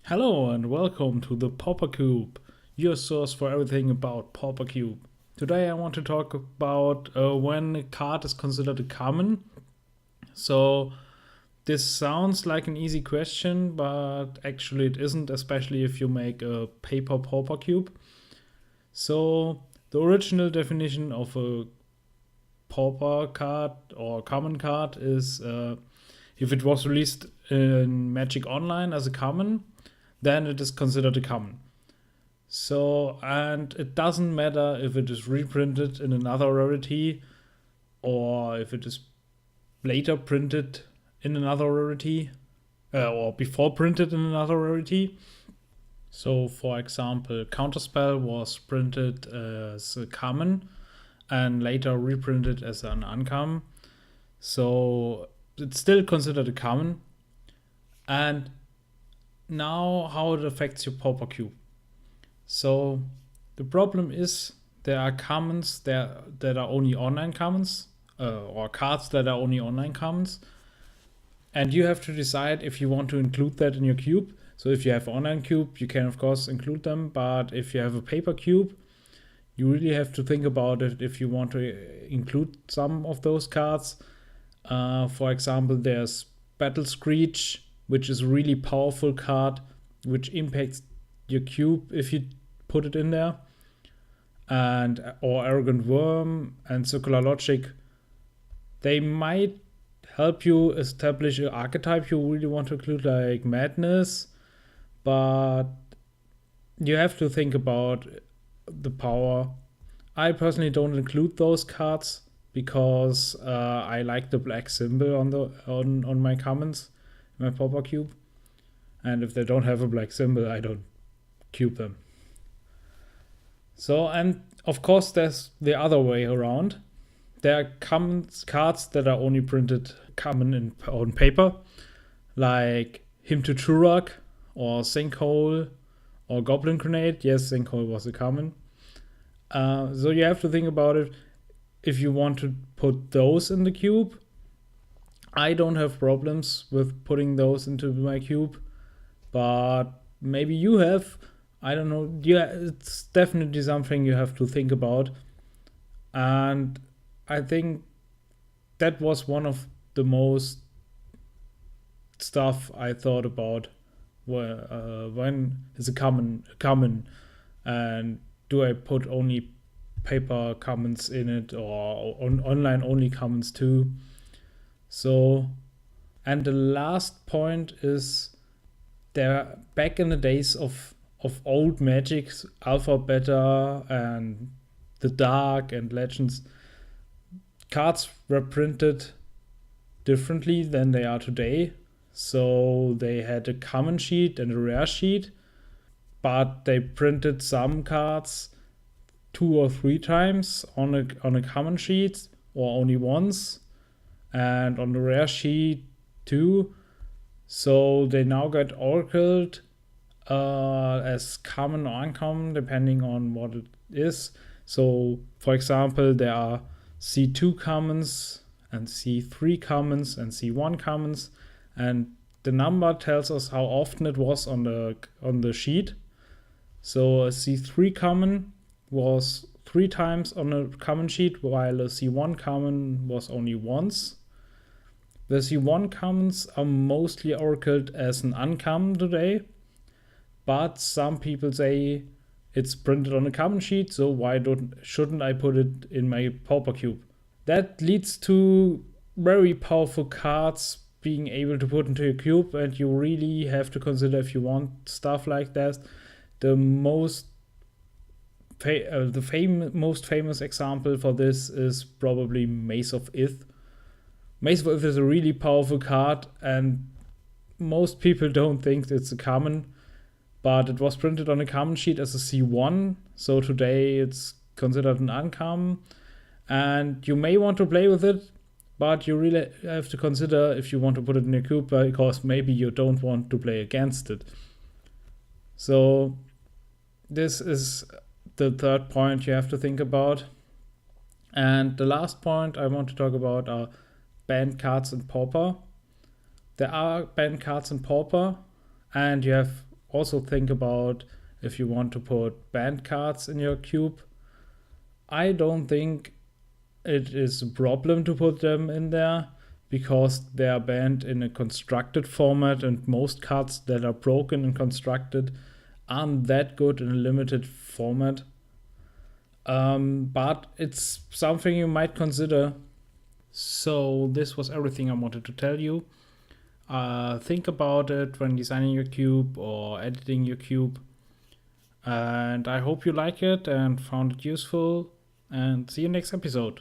Hello and welcome to the Pauper Cube, your source for everything about Pauper Cube. Today I want to talk about when a card is considered a common. So this sounds like an easy question, but actually it isn't, especially if you make a paper Pauper Cube. So the original definition of a Pauper card or common card is if it was released in Magic Online as a common, then it is considered a common. So, and it doesn't matter if it is reprinted in another rarity or if it is later printed in another rarity or before printed in another rarity. So, for example, Counterspell was printed as a common and later reprinted as an uncommon. So, it's still considered a common. And now how it affects your Pauper Cube. So the problem is there are commons that are only online commons or cards that are only online commons, and you have to decide if you want to include that in your cube. So if you have an online cube, you can of course include them, but if you have a paper cube, you really have to think about it if you want to include some of those cards. For example, there's Battle Screech, which is a really powerful card, which impacts your cube if you put it in there. And or Arrogant Worm and Circular Logic, they might help you establish an archetype you really want to include, like Madness, but you have to think about the power. I personally don't include those cards because I like the black symbol on my commons, my Pauper cube, and if they don't have a black symbol, I don't cube them. So, and of course there's the other way around. There are cards that are only printed common on paper, like Hymn to Turok or Sinkhole or Goblin Grenade. Yes, Sinkhole was a common. So you have to think about it if you want to put those in the cube. I don't have problems with putting those into my cube, but maybe you have. I don't know. Yeah, it's definitely something you have to think about. And I think that was one of the most stuff I thought about when is a common, and do I put only paper commons in it or online only commons too? So, and the last point is there back in the days of old Magic, Alpha, Beta, and the Dark and Legends, cards were printed differently than they are today. So they had a common sheet and a rare sheet, but they printed some cards 2 or 3 times on a common sheet or only once, and on the rare sheet too. So they now get oracled as common or uncommon depending on what it is. So for example, there are C2 commons and C3 commons and C1 commons, and the number tells us how often it was on the sheet. So a C3 common was 3 times on a common sheet, while a C1 common was only once. The C1 commons are mostly oracled as an uncommon today, but some people say it's printed on a common sheet, so why shouldn't I put it in my Pauper cube? That leads to very powerful cards being able to put into your cube, and you really have to consider if you want stuff like that. The most famous example for this is probably Maze of Ith. Maze of Ith is a really powerful card, and most people don't think it's a common, but it was printed on a common sheet as a C1, so today it's considered an uncommon, and you may want to play with it, but you really have to consider if you want to put it in your cube, because maybe you don't want to play against it. So this is the third point you have to think about. And the last point I want to talk about are banned cards in Pauper. There are banned cards in Pauper, and you have Also think about if you want to put band cards in your cube. I don't think it is a problem to put them in there because they are banned in a constructed format, and most cards that are broken and constructed aren't that good in a limited format. But it's something you might consider. So this was everything I wanted to tell you. Think about it when designing your cube or editing your cube. And I hope you like it and found it useful. And see you next episode.